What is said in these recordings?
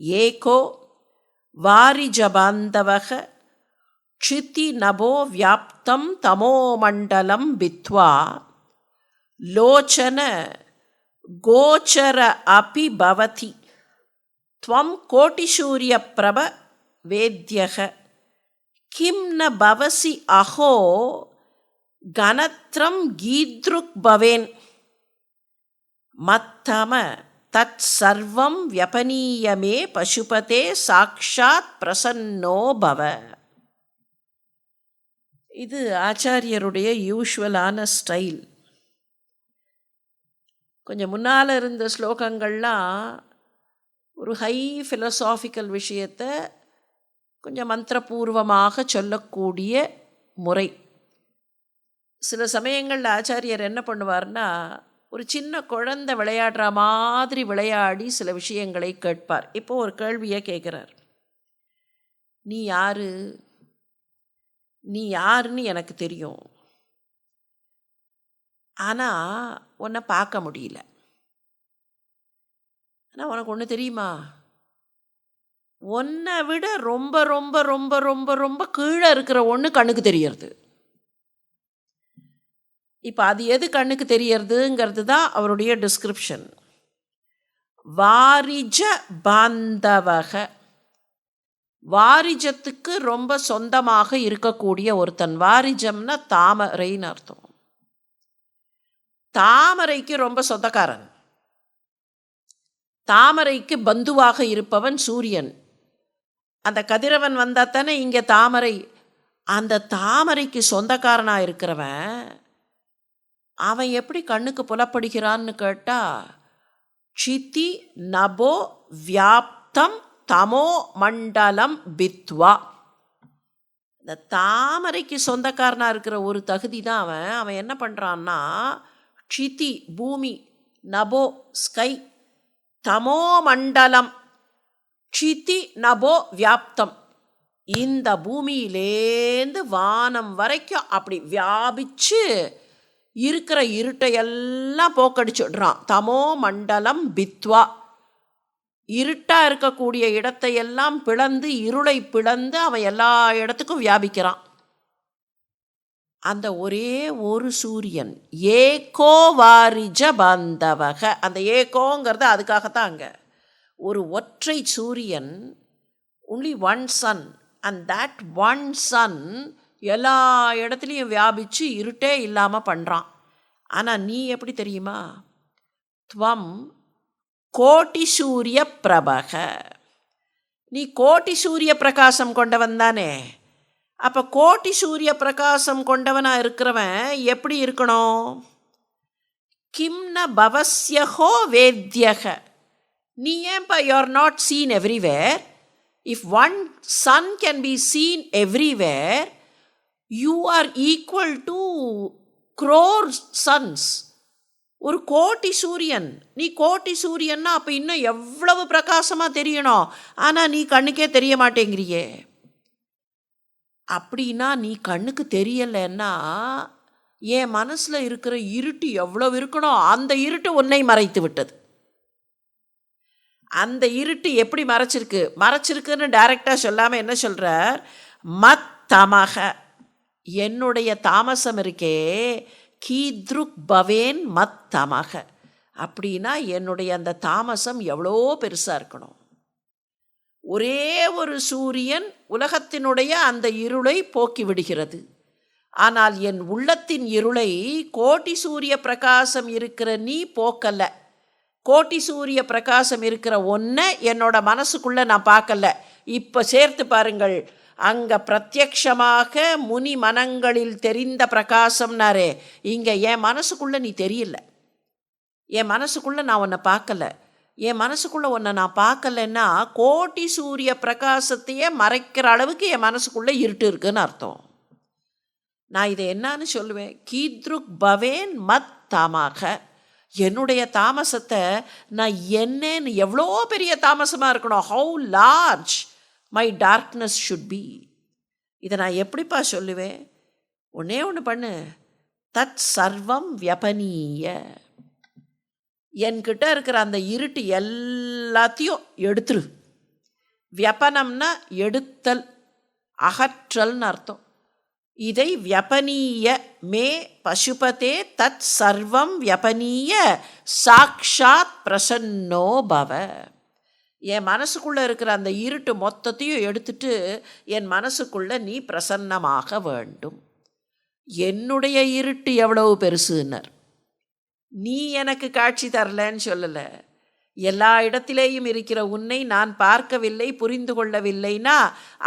ஏகோ வாரிஜபாந்தவக க்ஷிதி நபோ வியாப்தம் தமோமண்டலம் பித்வா லோச்சன கோச்சர அபி பவதி த்வம் கோட்டிசூரிய பிரப வேத்யக கிம் ந பவசி அஹோ கனத்ரம் கீத்ருக் பவேன் மத்தம தத் சர்வம் வியபனீயமே பசுபதே சாக்ஷாத் பிரசன்னோ பவ. இது ஆச்சாரியருடைய யூஷுவலான ஸ்டைல். கொஞ்சம் முன்னால் இருந்த ஸ்லோகங்கள்லாம் ஒரு ஹை ஃபிலசாபிக்கல் விஷயத்தை கொஞ்சம் மந்திரபூர்வமாக சொல்லக்கூடிய முறை. சில சமயங்களில் ஆச்சாரியர் என்ன பண்ணுவார்னா, ஒரு சின்ன குழந்தை விளையாடுற மாதிரி விளையாடி சில விஷயங்களை கேட்பார். இப்போது ஒரு கேள்வியை கேட்குறார். நீ யாரு, நீ யாருன்னு எனக்கு தெரியும், ஆனால் உன்னை பார்க்க முடியல. ஆனால் உனக்கு ஒன்று தெரியுமா, உன்னை விட ரொம்ப ரொம்ப ரொம்ப ரொம்ப ரொம்ப கீழே இருக்கிற ஒன்று கண்ணுக்கு தெரியறது. இப்போ அது எது கண்ணுக்கு தெரியறதுங்கிறது தான் அவருடைய டிஸ்கிரிப்ஷன். வாரிஜ பாந்தவக, வாரிஜத்துக்கு ரொம்ப சொந்தமாக இருக்கக்கூடிய ஒருத்தன். வாரிஜம்னா தாமரைன்னு அர்த்தம். தாமரைக்கு ரொம்ப சொந்தக்காரன். தாமரைக்கு பந்துவாக இருப்பவன் சூரியன். அந்த கதிரவன் வந்தால் தானே இங்கே தாமரை. அந்த தாமரைக்கு சொந்தக்காரனாக இருக்கிறவன் அவன் எப்படி கண்ணுக்கு புலப்படுகிறான்னு கேட்டால், க்ஷிதி நபோ வியாப்தம் தமோ மண்டலம் பித்வா. இந்த தாமரைக்கு சொந்தக்காரனாக இருக்கிற ஒரு தகுதி தான் அவன். அவன் என்ன பண்ணுறான்னா, க்ஷிதி பூமி, நபோ ஸ்கை, தமோ மண்டலம் க்ஷிதி நபோ வியாப்தம், இந்த பூமியிலேந்து வானம் வரைக்கும் அப்படி வியாபிச்சு இருக்கிற இருட்டையெல்லாம் போக்கடிச்சுடுறான். தமோ மண்டலம் பித்வா, இருட்டாக இருக்கக்கூடிய இடத்தையெல்லாம் பிளந்து, இருளை பிளந்து அவன் எல்லா இடத்துக்கும் வியாபிக்கிறான். அந்த ஒரே ஒரு சூரியன் ஏகோ வாரிஜ பாந்தவக. அந்த ஏகோங்கிறது அதுக்காகத்தான். அங்கே ஒரு ஒற்றை சூரியன், only one sun, and that one sun எல்லா இடத்துலையும் வியாபித்து இருட்டே இல்லாமல் பண்ணுறான். ஆனால் நீ எப்படி தெரியுமா, துவம் கோட்டி சூரிய பிரபக, நீ கோட்டி சூரிய பிரகாசம் கொண்டவன் தானே. அப்போ கோட்டி சூரிய பிரகாசம் கொண்டவனாக இருக்கிறவன் எப்படி இருக்கணும், கிம்ன பவஸ்யஹோ வேத்யக, நீ ஏன்பா you are not seen everywhere. If one sun can be seen everywhere, you are equal to crore suns. ஒரு கோட்டி சூரியன். நீ கோட்டி சூரியன்னா அப்போ இன்னும் எவ்வளவு பிரகாசமாக தெரியணும். ஆனால் நீ கண்ணுக்கே தெரிய மாட்டேங்கிறியே. அப்படின்னா நீ கண்ணுக்கு தெரியலைன்னா என் மனசில் இருக்கிற இருட்டு எவ்வளவு இருக்கணும், அந்த இருட்டு உன்னை மறைத்து விட்டது. அந்த இருட்டு எப்படி மறைச்சிருக்குன்னு டைரெக்டாக சொல்லாமல் என்ன சொல்கிறார், மத்தமக, என்னுடைய தாமசம் இருக்கே, கீத்ருக் பவேன் மத்தமக, அப்படின்னா என்னுடைய அந்த தாமசம் எவ்வளோ பெருசாக இருக்கணும். ஒரே ஒரு சூரியன் உலகத்தினுடைய அந்த இருளை போக்கி விடுகிறது. ஆனால் என் உள்ளத்தின் இருளை கோட்டி சூரிய பிரகாசம் இருக்கிற நீ போக்கல. கோட்டி சூரிய பிரகாசம் இருக்கிற ஒன்றை என்னோட மனசுக்குள்ளே நான் பார்க்கல. இப்போ சேர்த்து பாருங்கள், அங்கே பிரத்யக்ஷமாக முனி மனங்களில் தெரிந்த பிரகாசம்னாரே, இங்கே என் மனசுக்குள்ளே நீ தெரியல. என் மனசுக்குள்ளே நான் உன்னை பார்க்கல. என் மனசுக்குள்ளே உன்னை நான் பார்க்கலன்னா கோட்டி சூரிய பிரகாசத்தையே மறைக்கிற அளவுக்கு என் மனசுக்குள்ளே இருட்டு இருக்குன்னு அர்த்தம். நான் இதை என்னான்னு சொல்லுவேன், கீத்ருக் பவேன் மத் தாமாக, என்னுடைய தாமசத்தை நான் என்னன்னு, எவ்வளோ பெரிய தாமசமாக இருக்கணும், how large my darkness should be. இதை நான் எப்படிப்பா சொல்லுவேன், ஒன்றே ஒன்று பண்ணு, தத் சர்வம் வியபனீய, என்கிட்ட இருக்கிற அந்த இருட்டு எல்லாத்தையும் எடுத்துரு. வியபனம்னா எடுத்தல், அகற்றல்னு அர்த்தம். இதை வியபனீய மே பசுபதே தத் சர்வம் வியபனீய சாக்ஷாத் பிரசன்னோ பவ. என் மனசுக்குள்ளே இருக்கிற அந்த இருட்டு மொத்தத்தையும் எடுத்துட்டு என் மனசுக்குள்ளே நீ பிரசன்னமாக வேண்டும். என்னுடைய இருட்டு எவ்வளவு பெருசுன்னர். நீ எனக்கு காட்சி தரலன்னு சொல்லலை. எல்லா இடத்திலேயும் இருக்கிற உன்னை நான் பார்க்கவில்லை, புரிந்து கொள்ளவில்லைன்னா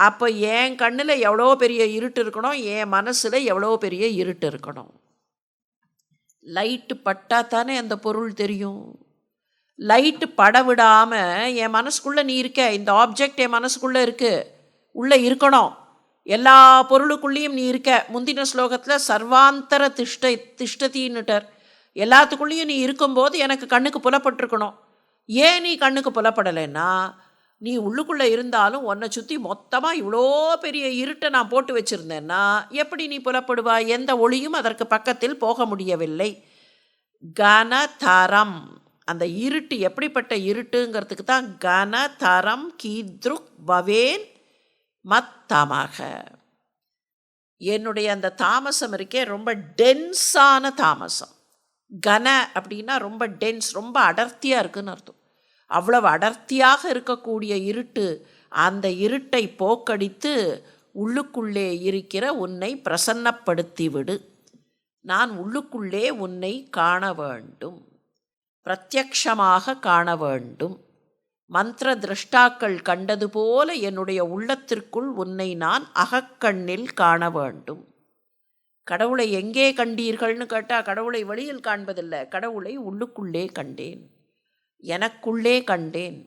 அப்போ என் கண்ணில் எவ்வளோ பெரிய இருட்டு இருக்கணும், என் மனசில் எவ்வளோ பெரிய இருட்டு இருக்கணும். லைட்டு பட்டா தானே அந்த பொருள் தெரியும். லைட்டு பட விடாமல் என் மனசுக்குள்ளே நீ இருக்க, இந்த ஆப்ஜெக்ட் என் மனசுக்குள்ளே இருக்குது, உள்ளே இருக்கணும். எல்லா பொருளுக்குள்ளேயும் நீ இருக்க. முந்தின ஸ்லோகத்தில் சர்வாந்தர திஷ்டத்தின்னுட்டார். எல்லாத்துக்குள்ளேயும் நீ இருக்கும்போது எனக்கு கண்ணுக்கு புலப்பட்டிருக்கணும். ஏன் நீ கண்ணுக்கு புலப்படலைன்னா, நீ உள்ளுக்குள்ளே இருந்தாலும் உன்னை சுற்றி மொத்தமாக இவ்வளோ பெரிய இருட்டை நான் போட்டு வச்சுருந்தேன்னா எப்படி நீ புலப்படுவாய்? எந்த ஒளியும் அதற்கு பக்கத்தில் போக முடியவில்லை. கனதரம், அந்த இருட்டு எப்படிப்பட்ட இருட்டுங்கிறதுக்கு தான் கனதரம் கீத்ருக் பவேன் மத்தமாக. என்னுடைய அந்த தாமசம் இருக்கே ரொம்ப டென்ஸான தாமசம். கன அப்படின்னா ரொம்ப டென்ஸ், ரொம்ப அடர்த்தியாக இருக்குன்னு அர்த்தம். அவ்வளவு அடர்த்தியாக இருக்கக்கூடிய இருட்டு, அந்த இருட்டை போக்கடித்து உள்ளுக்குள்ளே இருக்கிற உன்னை பிரசன்னப்படுத்திவிடு. நான் உள்ளுக்குள்ளே உன்னை காண வேண்டும், பிரத்யக்ஷமாக காண வேண்டும். மந்திர திருஷ்டாக்கள் கண்டது போல என்னுடைய உள்ளத்திற்குள் உன்னை நான் அகக்கண்ணில் காண வேண்டும். கடவுளை எங்கே கண்டீர்கள்னு கேட்டால் கடவுளை வெளியில் காண்பதில்லை, கடவுளை உள்ளுக்குள்ளே கண்டேன், எனக்குள்ளே கண்டேன்.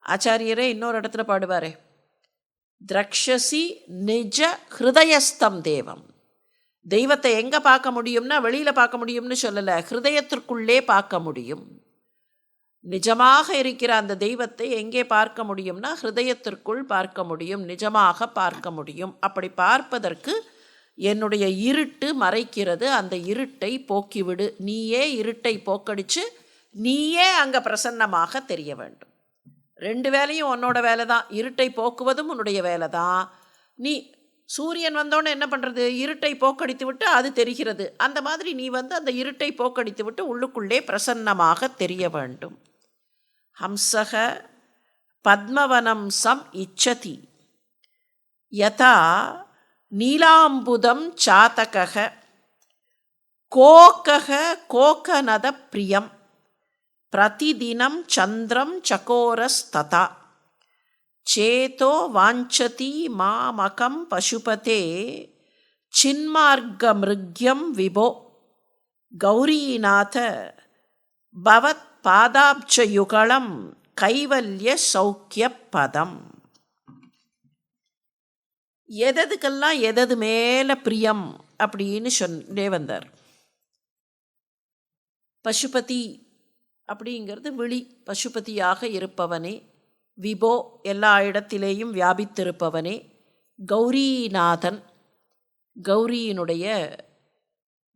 ஆச்சாரியரே இன்னொரு இடத்துல பாடுவாரே, திரக்ஷசி நிஜ ஹிருதயஸ்தம் தேவம். தெய்வத்தை எங்கே பார்க்க முடியும்னா வெளியில் பார்க்க முடியும்னு சொல்லலை, ஹிருதயத்திற்குள்ளே பார்க்க முடியும். நிஜமாக இருக்கிற அந்த தெய்வத்தை எங்கே பார்க்க முடியும்னா ஹிருதயத்திற்குள் பார்க்க முடியும், நிஜமாக பார்க்க முடியும். அப்படி பார்ப்பதற்கு என்னுடைய இருட்டு மறைக்கிறது, அந்த இருட்டை போக்கிவிடு. நீயே இருட்டை போக்கடிச்சு நீயே அங்கே பிரசன்னமாக தெரிய வேண்டும். ரெண்டு வேலையும் உன்னோட வேலை தான். இருட்டை போக்குவதும் உன்னுடைய வேலை தான். நீ சூரியன் வந்தோடனே என்ன பண்ணுறது? இருட்டை போக்கடித்து விட்டு அது தெரிகிறது. அந்த மாதிரி நீ அந்த இருட்டை போக்கடித்து விட்டு உள்ளுக்குள்ளே பிரசன்னமாக தெரிய வேண்டும். ஹம்சக பத்மவனம் சம் இச்சதி யதா நீலாம்புதம் சாதக கோகக கோகநத பிரியம் பிரதிதினம் சந்திரம் சகோரஸ்ததா சேதோ வாஞ்சதி மாமகம் பசுபதே சின்மார்கமிருக்யம் விபோ கௌரீநாத பவத் பாதாப்சயுகலம் கைவல்ய சௌக்கிய பதம். எததுக்கெல்லாம் எதது மேலே பிரியம் அப்படின்னு சொன்னே வந்தார். பசுபதி அப்படிங்கிறது விழி, பசுபதியாக இருப்பவனே, விபோ எல்லா இடத்திலேயும் வியாபித்திருப்பவனே, கௌரீநாதன் கௌரியினுடைய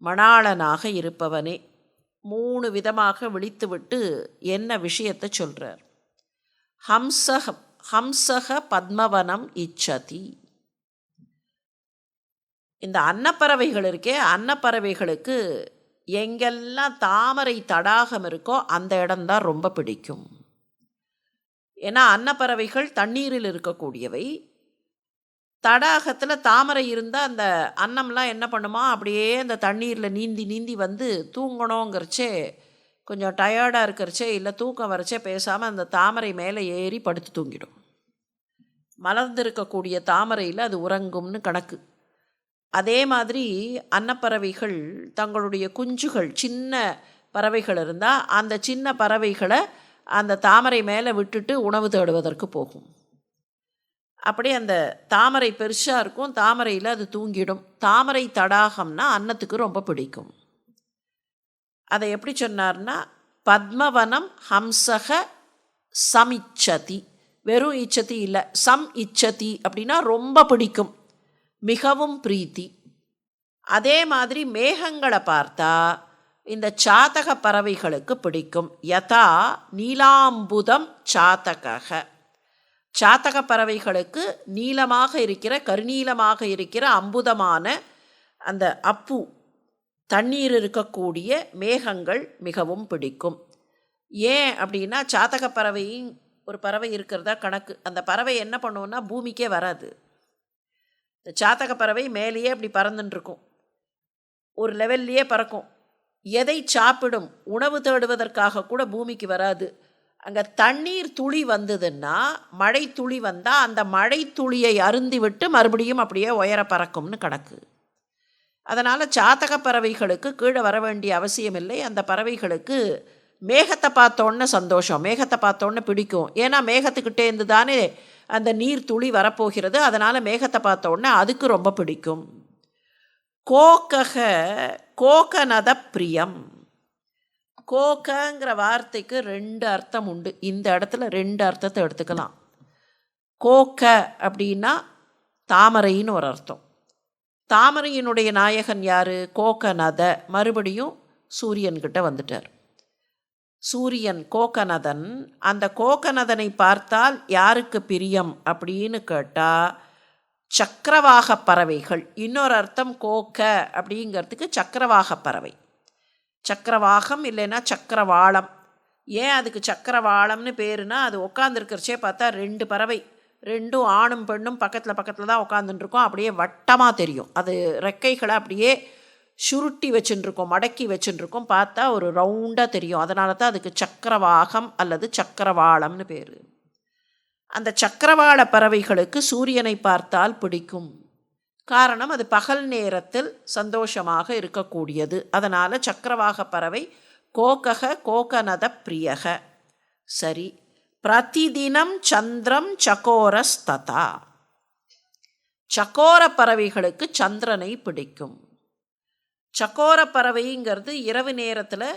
மணாளனாக இருப்பவனே. 3 விதமாக விழித்துவிட்டு என்ன விஷயத்தை சொல்கிறார். ஹம்சக பத்மவனம் இச்சதி. இந்த அன்னப்பறவைகள் இருக்கே, அன்னப்பறவைகளுக்கு எங்கெல்லாம் தாமரை தடாகம் இருக்கோ அந்த இடம்தான் ரொம்ப பிடிக்கும். ஏன்னா அன்னப்பறவைகள் தண்ணீரில் இருக்கக்கூடியவை. தடாகத்தில் தாமரை இருந்தால் அந்த அன்னம்லாம் என்ன பண்ணுமா, அப்படியே அந்த தண்ணீரில் நீந்தி நீந்தி தூங்கணுங்கிறச்சே, கொஞ்சம் டயர்டாக இருக்கிறச்சே இல்லை தூக்கம் வரைச்சே பேசாமல் அந்த தாமரை மேலே ஏறி படுத்து தூங்கிடும். மலர்ந்திருக்கக்கூடிய தாமரையில் அது உறங்கும்னு கணக்கு. அதே மாதிரி அன்னப்பறவைகள் தங்களுடைய குஞ்சுகள், சின்ன பறவைகள் இருந்தால் அந்த சின்ன பறவைகளை அந்த தாமரை மேலே விட்டுட்டு உணவு தேடுவதற்கு போகும். அப்படி அந்த தாமரை பெருசாக இருக்கும், தாமரையில் அது தூங்கிடும். தாமரை தடாகம்னா அன்னத்துக்கு ரொம்ப பிடிக்கும். அதை எப்படி சொன்னார்னா, பத்மவனம் ஹம்சக சமிச்சதி. வெறும் இச்சதி இல்லை, சம் இச்சதி அப்படின்னா ரொம்ப பிடிக்கும், மிகவும் பிரீத்தி. அதே மாதிரி மேகங்களை பார்த்தா இந்த சாதக பறவைகளுக்கு பிடிக்கும். யதா நீலாம்புதம் சாதக. சாத்தக பறவைகளுக்கு நீலமாக இருக்கிற கருநீலமாக இருக்கிற அம்புதமான அந்த அப்பு தண்ணீர் இருக்கக்கூடிய மேகங்கள் மிகவும் பிடிக்கும். ஏன் அப்படின்னா சாத்தக பறவையும் ஒரு பறவை இருக்கிறதா கணக்கு. அந்த பறவை என்ன பண்ணுவோன்னா பூமிக்கே வராது. இந்த சாத்தக பறவை மேலேயே அப்படி பறந்துட்டுருக்கும், ஒரு லெவல்லையே பறக்கும். எதை சாப்பிடும், உணவு தேடுவதற்காக கூட பூமிக்கு வராது. அங்கே தண்ணீர் துளி வந்ததுன்னா, மழை துளி வந்தால் அந்த மழை துளியை அருந்தி விட்டு மறுபடியும் அப்படியே உயர பறக்கும்னு கணக்கு. அதனால் சாத்தக பறவைகளுக்கு கீழே வர வேண்டிய அவசியம் இல்லை. அந்த பறவைகளுக்கு மேகத்தை பார்த்தோன்னே சந்தோஷம், மேகத்தை பார்த்தோன்னே பிடிக்கும். ஏன்னா மேகத்துக்கிட்டேருந்து தானே அந்த நீர் துளி வரப்போகிறது. அதனால் மேகத்தை பார்த்தோன்னே அதுக்கு ரொம்ப பிடிக்கும். கோகக கோகனத பிரியம். கோகங்கிற வார்த்தைக்கு 2 அர்த்தம் உண்டு. இந்த இடத்துல 2 அர்த்தத்தை எடுத்துக்கலாம். கோக அப்படின்னா தாமரைன்னு ஒரு அர்த்தம். தாமரையினுடைய நாயகன் யார்? கோகனத. மறுபடியும் சூரியன்கிட்ட வந்துட்டார். சூரியன் கோகனதன். அந்த கோகனதனை பார்த்தால் யாருக்கு பிரியம் அப்படின்னு கேட்டால் சக்கரவாக பறவைகள். இன்னொரு அர்த்தம் கோக அப்படிங்கிறதுக்கு சக்கரவாக பறவை. சக்கரவாகம் இல்லைன்னா சக்கரவாளம். ஏன் அதுக்கு சக்கரவாளம்னு பேருனா, அது உட்காந்துருக்கிறச்சே பார்த்தா 2 பறவை, 2 ஆணும் பெண்ணும் பக்கத்தில் தான் உட்காந்துட்டுருக்கோம். அப்படியே வட்டமாக தெரியும். அது ரெக்கைகளை அப்படியே சுருட்டி வச்சுட்டுருக்கோம், மடக்கி வச்சுட்டுருக்கோம். பார்த்தா ஒரு ரவுண்டாக தெரியும். அதனால தான் அதுக்கு சக்கரவாகம் அல்லது சக்கரவாளம்னு பேர். அந்த சக்கரவாள பறவைகளுக்கு சூரியனை பார்த்தால் பிடிக்கும். காரணம், அது பகல் நேரத்தில் சந்தோஷமாக இருக்கக்கூடியது. அதனால் சக்கரவாக பறவை கோகக கோகனத பிரியக. சரி, பிரதிதினம் சந்திரம் சகோரஸ்ததா. சக்கோர பறவைகளுக்கு சந்திரனை பிடிக்கும். சக்கோர பறவைங்கிறது இரவு நேரத்தில்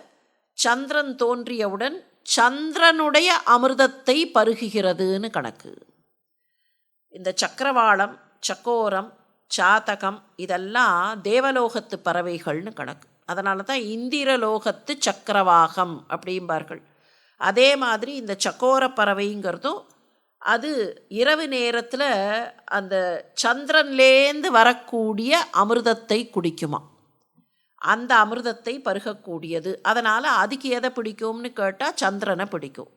சந்திரன் தோன்றியவுடன் சந்திரனுடைய அமிர்தத்தை பருகுகிறதுன்னு கணக்கு. இந்த சக்கரவாளம், சக்கோரம், சாத்தகம் இதெல்லாம் தேவலோகத்து பறவைகள்னு கணக்கு. அதனால தான் இந்திரலோகத்து சக்கரவாகம் அப்படிம்பார்கள். அதே மாதிரி இந்த சக்கோர பறவைங்கிறதும் அது இரவு நேரத்தில் அந்த சந்திரன்லேருந்து வரக்கூடிய அமிர்தத்தை குடிக்குமா, அந்த அமிர்தத்தை பருகக்கூடியது. அதனால் அதுக்கு எதை பிடிக்கும்னு கேட்டால் சந்திரனை பிடிக்கும்.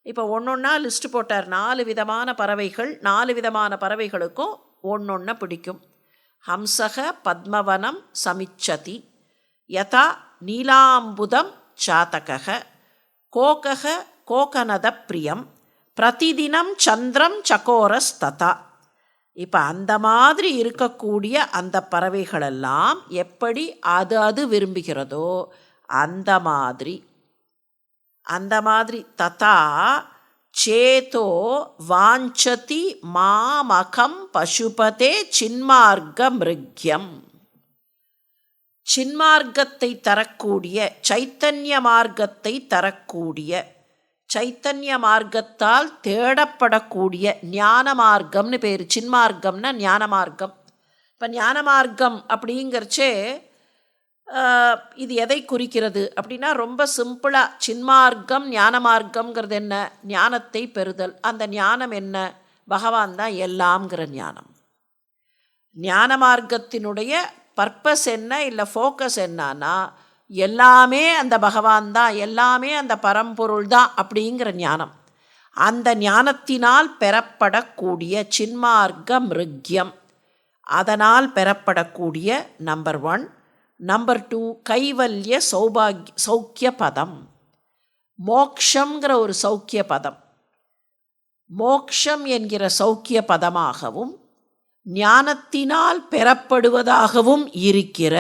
இப்போ ஒன்றொன்னா லிஸ்ட்டு போட்டார். 4 விதமான பறவைகள். 4 விதமான பறவைகளுக்கும் ஒன்றொன்றை பிடிக்கும். ஹம்சக பத்மவனம் சமிச்சதி யதா நீலாம்புதம் சாத்தக கோகக கோகனத பிரியம் பிரதிதினம் சந்திரம் சகோரஸ்ததா. இப்போ அந்த மாதிரி இருக்கக்கூடிய அந்த பறவைகளெல்லாம் எப்படி அது விரும்புகிறதோ அந்த மாதிரி ததா சேதோ வாஞ்சதி மாமகம் பசுபதே சின்மார்க்க மிருக்யம். சின்மார்க்கத்தை தரக்கூடிய, சைத்தன்ய மார்க்கத்தை தரக்கூடிய, சைத்தன்ய மார்க்கத்தால் தேடப்படக்கூடிய ஞான மார்க்கம்னு பேர். சின்மார்க்கம்னா ஞான மார்க்கம். இப்போ ஞான மார்க்கம் அப்படிங்கிறச்சே இது எதை குறிக்கிறது அப்படின்னா, ரொம்ப சிம்பிளாக சின்மார்க்கம் ஞான மார்க்கம்ங்கிறது என்ன? ஞானத்தை பெறுதல். அந்த ஞானம் என்ன? பகவான் தான் எல்லாம்ங்கிற ஞானம். ஞான மார்க்கத்தினுடைய பர்பஸ் என்ன, இல்லை ஃபோக்கஸ் என்னன்னா, எல்லாமே அந்த பகவான் தான், எல்லாமே அந்த பரம்பொருள் தான் அப்படிங்கிற ஞானம். அந்த ஞானத்தினால் பெறப்படக்கூடிய சின்மார்க்க மிருக்யம், அதனால் பெறப்படக்கூடிய நம்பர் 1. நம்பர் 2 கைவல்ய சௌக்கிய பதம். மோக்ஷங்கிற ஒரு சௌக்கிய பதம், மோக்ஷம் என்கிற சௌக்கிய பதமாகவும் ஞானத்தினால் பெறப்படுவதாகவும் இருக்கிற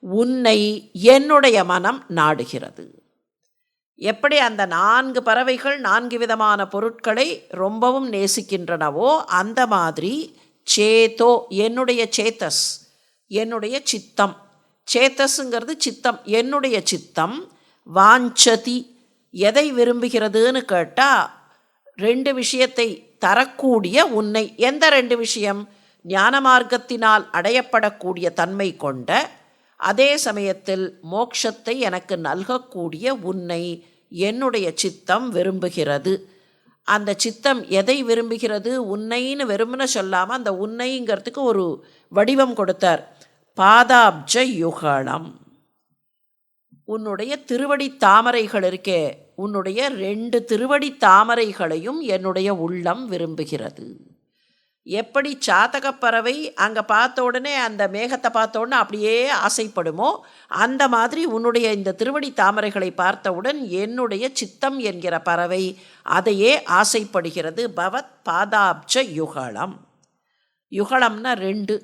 உன்னை என்னுடைய மனம் நாடுகிறது. எப்படி அந்த 4 பறவைகள் 4 விதமான பொருட்களை ரொம்பவும் நேசிக்கின்றனவோ, அந்த மாதிரி சேதோ என்னுடைய சேத்தஸ், என்னுடைய சித்தம். சேத்தஸுங்கிறது சித்தம், என்னுடைய சித்தம். வாஞ்சதி எதை விரும்புகிறதுன்னு கேட்டால் 2 விஷயத்தை தரக்கூடிய உன்னை. எந்த 2 விஷயம்? ஞான மார்க்கத்தினால் அடையப்படக்கூடிய தன்மை கொண்ட, அதே சமயத்தில் மோட்சத்தை எனக்கு நல்கக்கூடிய உன்னை என்னுடைய சித்தம் விரும்புகிறது. அந்த சித்தம் எதை விரும்புகிறது? உன்னைன்னு வெறுமனே சொல்லாமல் அந்த உன்னைங்கிறதுக்கு ஒரு வடிவம் கொடுத்தார். பாதாப்ஜ யுகலம். உன்னுடைய திருவடி தாமரைகள் இருக்கே, உன்னுடைய 2 திருவடி தாமரைகளையும் என்னுடைய உள்ளம் விரும்புகிறது. எப்படி சாதகப்பறவை அங்கே பார்த்த உடனே அந்த மேகத்தை பார்த்த உடனே அப்படியே ஆசைப்படுமோ, அந்த மாதிரி உன்னுடைய இந்த திருவடி தாமரைகளை பார்த்தவுடன் என்னுடைய சித்தம் என்கிற பறவை அதையே ஆசைப்படுகிறது. பவத் பாதாப்ஜ யுகலம். யுகலம்னா 2.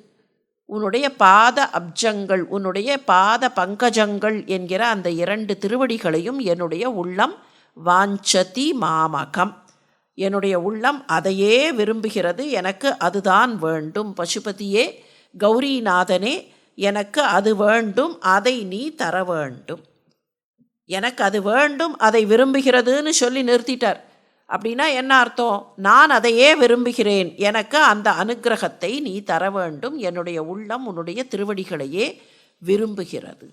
உன்னுடைய பாத அப்ஜங்கள், உன்னுடைய பாத பங்கஜங்கள் என்கிற அந்த 2 திருவடிகளையும் என்னுடைய உள்ளம் வாஞ்சதி மாமகம். என்னுடைய உள்ளம் அதையே விரும்புகிறது. எனக்கு அதுதான் வேண்டும். பசுபதியே, கௌரிநாதனே, எனக்கு அது வேண்டும், அதை நீ தர வேண்டும். எனக்கு அது வேண்டும், அதை விரும்புகிறதுன்னு சொல்லி நிறுத்திட்டார். அப்படின்னா என்ன அர்த்தம்? நான் அதையே விரும்புகிறேன், எனக்கு அந்த அனுக்கிரகத்தை நீ தர வேண்டும். என்னுடைய உள்ளம் உன்னுடைய திருவடிகளையே விரும்புகிறது.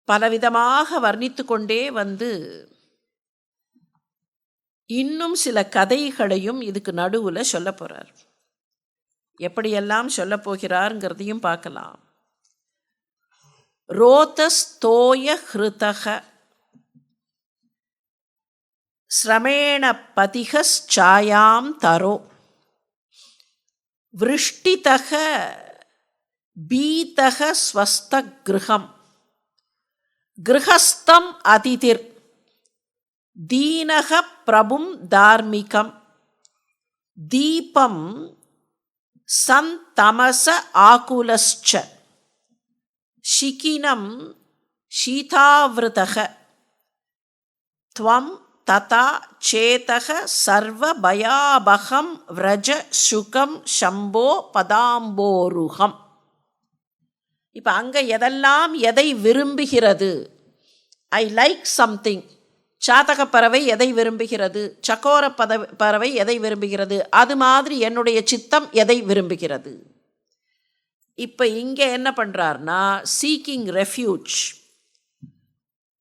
பலவிதமாக வர்ணித்து கொண்டே வந்து இன்னும் சில கதைகளையும் இதுக்கு நடுவில் சொல்ல போகிறார். எப்படியெல்லாம் சொல்ல போகிறாருங்கிறதையும் பார்க்கலாம். ரோதஸ்தோய ஹிருதக ஸ்ரமேண பதிகச்சாயாம் தரோ விருஷ்டிதக பீதக ஸ்வஸ்த கிருஹம் கிருஹஸ்தம் அதிதிர் தீனக பிரபும் தார்மிகம் தீபம் சந்தமச ஆகுலஸ்ச ஷிகினம் ஷீதாவிருதக த்வம் ததா சேதக சர்வ பயாபகம் விரஜ சுகம் சம்போ பதாம்போருகம். இப்போ அங்கே எதெல்லாம் எதை விரும்புகிறது? I like something. சாதக பறவை எதை விரும்புகிறது? சக்கோர பறவை எதை விரும்புகிறது? அது மாதிரி என்னுடைய சித்தம் எதை விரும்புகிறது? இப்போ இங்கே என்ன பண்ணுறார்னா, சீக்கிங் ரெஃப்யூஜ்.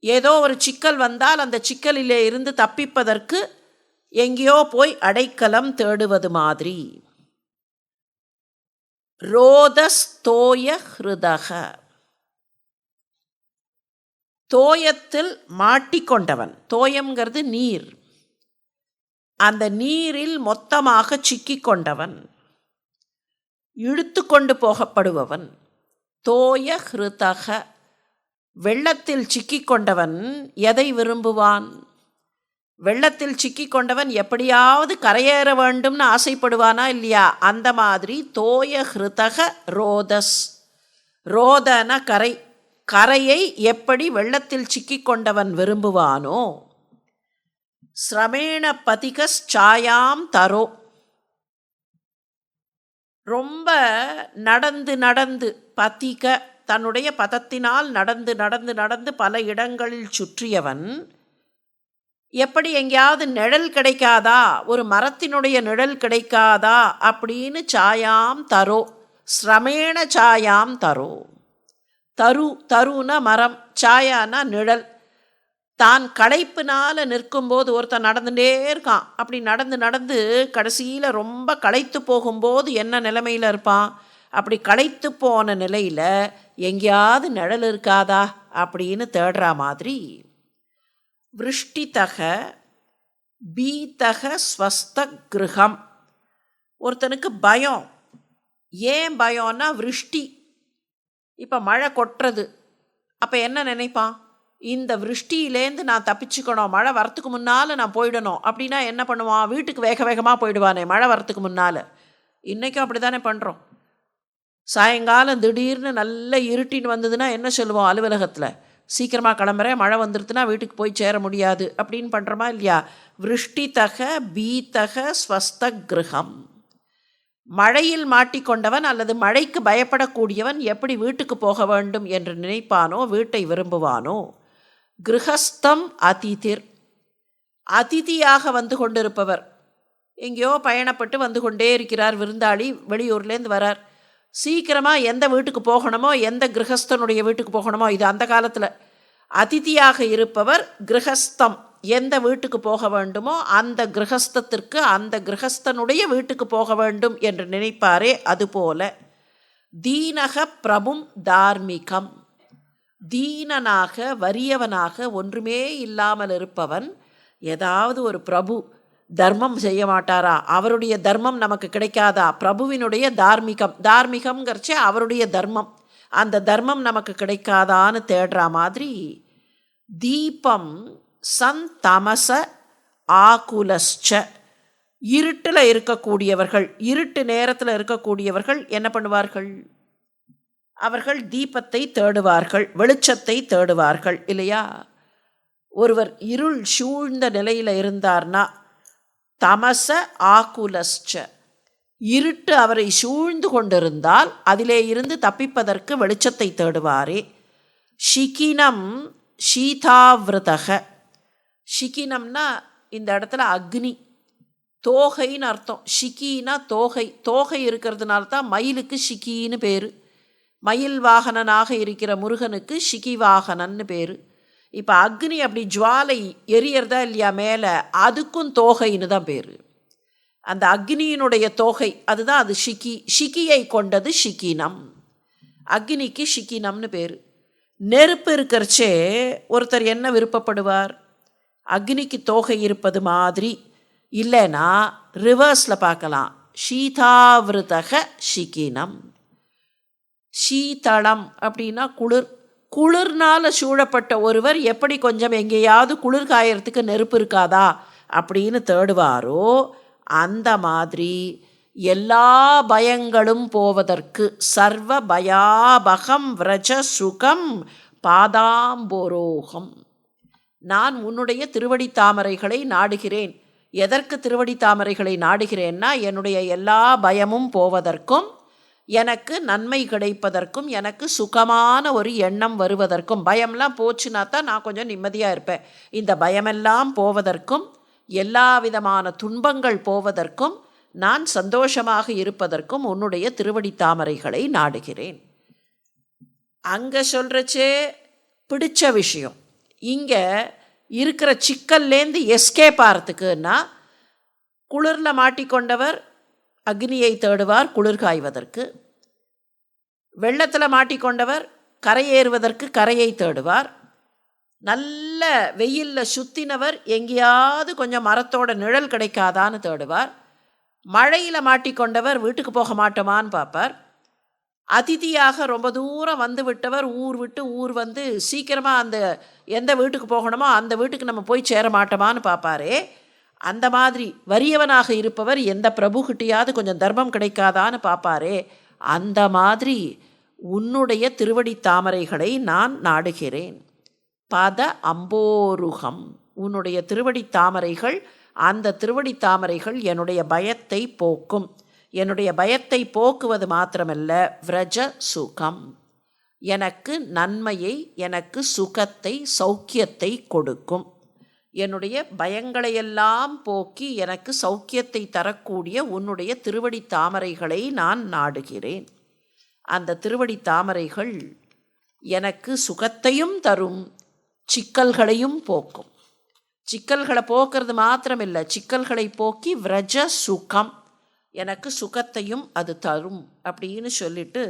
ஏதோ ஒரு சிக்கல் வந்தால் அந்த சிக்கலிலே இருந்து தப்பிப்பதற்கு எங்கேயோ போய் அடைக்கலம் தேடுவது மாதிரி. ரோதஸ்தோய ஹிருதக, தோயத்தில் மாட்டிக்கொண்டவன். தோயம்ங்கிறது நீர். அந்த நீரில் மொத்தமாக சிக்கிக்கொண்டவன், இழுத்து கொண்டு போகப்படுபவன். தோய ஹிருதக, வெள்ளத்தில் சிக்கிக்கொண்டவன் எதை விரும்புவான்? வெள்ளத்தில் சிக்கிக்கொண்டவன் எப்படியாவது கரையேற வேண்டும்னு ஆசைப்படுவானா இல்லையா? அந்த மாதிரி தோய ஹிருதக ரோதஸ். ரோதன கரை. கரையை எப்படி வெள்ளத்தில் சிக்கிக்கொண்டவன் விரும்புவானோ, ஸ்ரமேண பதிகஸ் சாயாம் தரோ, ரொம்ப நடந்து நடந்து, பதிக தன்னுடைய பதத்தினால் நடந்து நடந்து நடந்து பல இடங்களில் சுற்றியவன் எப்படி எங்கேயாவது நிழல் கிடைக்காதா, ஒரு மரத்தினுடைய நிழல் கிடைக்காதா அப்படின்னு சாயாம் தரோ, ஸ்ரமேண சாயாம் தரோ. தரு, தருனா மரம், சாயானா நிழல். தான் களைப்பினால் நிற்கும்போது ஒருத்தன் நடந்துகிட்டே இருக்கான். அப்படி நடந்து நடந்து கடைசியில் ரொம்ப களைத்து போகும்போது என்ன நிலைமையில் இருப்பான்? அப்படி களைத்து போன நிலையில் எங்கேயாவது நிழல் இருக்காதா அப்படின்னு தேடுற மாதிரி. விருஷ்டிதக பீதக ஸ்வஸ்த கிருஹம். ஒருத்தனுக்கு பயம். ஏன் பயம்னா, விருஷ்டி. இப்போ மழை கொட்டுறது. அப்போ என்ன நினைப்பான்? இந்த விருஷ்டியிலேருந்து நான் தப்பிச்சுக்கணும், மழை வரத்துக்கு முன்னால் நான் போயிடணும் அப்படின்னா என்ன பண்ணுவான்? வீட்டுக்கு வேக வேகமாக போயிடுவானே மழை வரத்துக்கு முன்னால். இன்றைக்கும் அப்படி தானே பண்ணுறோம். சாயங்காலம் திடீர்னு நல்ல இருட்டின்னு வந்ததுன்னா என்ன சொல்லுவோம்? அலுவலகத்தில் சீக்கிரமாக கிளம்புறேன், மழை வந்துடுதுன்னா வீட்டுக்கு போய் சேர முடியாது அப்படின்னு பண்ணுறோமா இல்லையா? விருஷ்டிதக பீதக ஸ்வஸ்த கிருஹம். மழையில் மாட்டிக்கொண்டவன் அல்லது மழைக்கு பயப்படக்கூடியவன் எப்படி வீட்டுக்கு போக வேண்டும் என்று நினைப்பானோ, வீட்டை விரும்புவானோ. கிருஹஸ்தம் அதிதிர், அதிதியாக வந்து கொண்டிருப்பவர். எங்கேயோ பயணப்பட்டு வந்து கொண்டே இருக்கிறார் விருந்தாளி, வெளியூர்லேருந்து வரார். சீக்கிரமாக எந்த வீட்டுக்கு போகணுமோ, எந்த கிரகஸ்தனுடைய வீட்டுக்கு போகணுமோ, இது அந்த காலத்தில் அதிதியாக இருப்பவர் கிரகஸ்தம். எந்த வீட்டுக்கு போக வேண்டுமோ அந்த கிரகஸ்தத்திற்கு அந்த கிரகஸ்தனுடைய வீட்டுக்கு போக வேண்டும் என்று நினைப்பாரே அதுபோல தீனக பிரபும் தார்மிகம், தீனனாக வறியவனாக ஒன்றுமே இல்லாமல் இருப்பவன் ஏதாவது ஒரு பிரபு தர்மம் செய்ய மாட்டாரா, அவருடைய தர்மம் நமக்கு கிடைக்காதா, பிரபுவினுடைய தார்மிகம்ங்கிறச்சே அவருடைய தர்மம், அந்த தர்மம் நமக்கு கிடைக்காதான்னு தேடுற மாதிரி தீபம் சந்தமச ஆகுலஸ்ச, இருட்டில் இருக்கக்கூடியவர்கள், இருட்டு நேரத்தில் இருக்கக்கூடியவர்கள் என்ன பண்ணுவார்கள், அவர்கள் தீபத்தை தேடுவார்கள், வெளிச்சத்தை தேடுவார்கள் இல்லையா. ஒருவர் இருள் சூழ்ந்த நிலையில் இருந்தார்னா தமச ஆகுலஸ்ச, இருட்டு அவரை சூழ்ந்து கொண்டிருந்தால் அதிலே இருந்து தப்பிப்பதற்கு வெளிச்சத்தை தேடுவாரே. ஷிகினம் ஷீதாவிரதக, ஷிகினம்னா இந்த இடத்துல அக்னி, தோகைன்னு அர்த்தம். ஷிகினா தோகை, தோகை இருக்கிறதுனால தான் மயிலுக்கு ஷிகின்னு பேர். மயில் வாகனனாக இருக்கிற முருகனுக்கு ஷிகி வாகனன்னு பேர். இப்போ அக்னி அப்படி ஜுவாலை எரியறதா இல்லையா மேலே, அதுக்கும் தோகைன்னு தான் பேர். அந்த அக்னியினுடைய தோகை அதுதான் அது ஷிகி, ஷிகியை கொண்டது ஷிகினம், அக்னிக்கு ஷிகினம்னு பேர். நெருப்பு இருக்கிறச்சே ஒருத்தர் என்ன விருப்பப்படுவார், அக்னிக்கு தோகை இருப்பது மாதிரி, இல்லைன்னா ரிவர்ஸில் பார்க்கலாம், ஷீதாவிரதக ஷிகினம். சீதளம் அப்படின்னா குளிர், குளிர்னால் சூழப்பட்ட ஒருவர் எப்படி கொஞ்சம் எங்கேயாவது குளிர் காயறதுக்கு நெருப்பு இருக்காதா அப்படின்னு தேடுவாரோ அந்த மாதிரி எல்லா பயங்களும் போவதற்கு சர்வ பயாபகம் விரஜ சுகம் பாதாம்போரோகம், நான் உன்னுடைய திருவடி தாமரைகளை நாடுகிறேன். எதற்கு திருவடி தாமரைகளை நாடுகிறேன்னா என்னுடைய எல்லா பயமும் போவதற்கும், எனக்கு நன்மை கிடைப்பதற்கும், எனக்கு சுகமான ஒரு எண்ணம் வருவதற்கும். பயம்லாம் போச்சுன்னா தான் நான் கொஞ்சம் நிம்மதியாக இருப்பேன். இந்த பயமெல்லாம் போவதற்கும், எல்லா விதமான துன்பங்கள் போவதற்கும், நான் சந்தோஷமாக இருப்பதற்கும் உன்னுடைய திருவடி தாமரைகளை நாடுகிறேன். அங்கே சொல்கிறச்சே பிடிச்ச விஷயம், இங்கே இருக்கிற சிக்கல்லேருந்து எஸ்கேப் ஆகிறதுக்குன்னா குளிரில் மாட்டிக்கொண்டவர் அக்னியை தேடுவார் குளிர் காய்வதற்கு, வெள்ளத்தில் மாட்டிக்கொண்டவர் கரையேறுவதற்கு கரையை தேடுவார், நல்ல வெயிலில் சுத்தினவர் எங்கேயாவது கொஞ்சம் மரத்தோட நிழல் கிடைக்காதான்னு தேடுவார், மழையில் மாட்டிக்கொண்டவர் வீட்டுக்கு போக மாட்டோமான்னு பார்ப்பார், அதிதியாக ரொம்ப தூரம் வந்து விட்டவர் ஊர் விட்டு ஊர் வந்து சீக்கிரமாக அந்த எந்த வீட்டுக்கு போகணுமோ அந்த வீட்டுக்கு நம்ம போய் சேர மாட்டோமான்னு பார்ப்பாரே. அந்த மாதிரி வறியவனாக இருப்பவர் எந்த பிரபுகிட்டையாவது கொஞ்சம் தர்மம் கிடைக்காதான்னு பார்ப்பாரே. அந்த மாதிரி உன்னுடைய திருவடி தாமரைகளை நான் நாடுகிறேன். பத அம்போருகம், உன்னுடைய திருவடி தாமரைகள், அந்த திருவடி தாமரைகள் என்னுடைய பயத்தை போக்கும். என்னுடைய பயத்தை போக்குவது மாத்திரமல்ல, விரஜ சுகம், எனக்கு நன்மையை, எனக்கு சுகத்தை, சௌக்கியத்தை கொடுக்கும். என்னுடைய பயங்களையெல்லாம் போக்கி எனக்கு சௌக்கியத்தை தரக்கூடிய உன்னுடைய திருவடி தாமரைகளை நான் நாடுகிறேன். அந்த திருவடி தாமரைகள் எனக்கு சுகத்தையும் தரும், சிக்கல்களையும் போக்கும். சிக்கல்களை போக்குறது மாத்திரமில்லை, சிக்கல்களை போக்கி விரஜ சுகம், எனக்கு சுகத்தையும் அது தரும் அப்படின்னு சொல்லிட்டு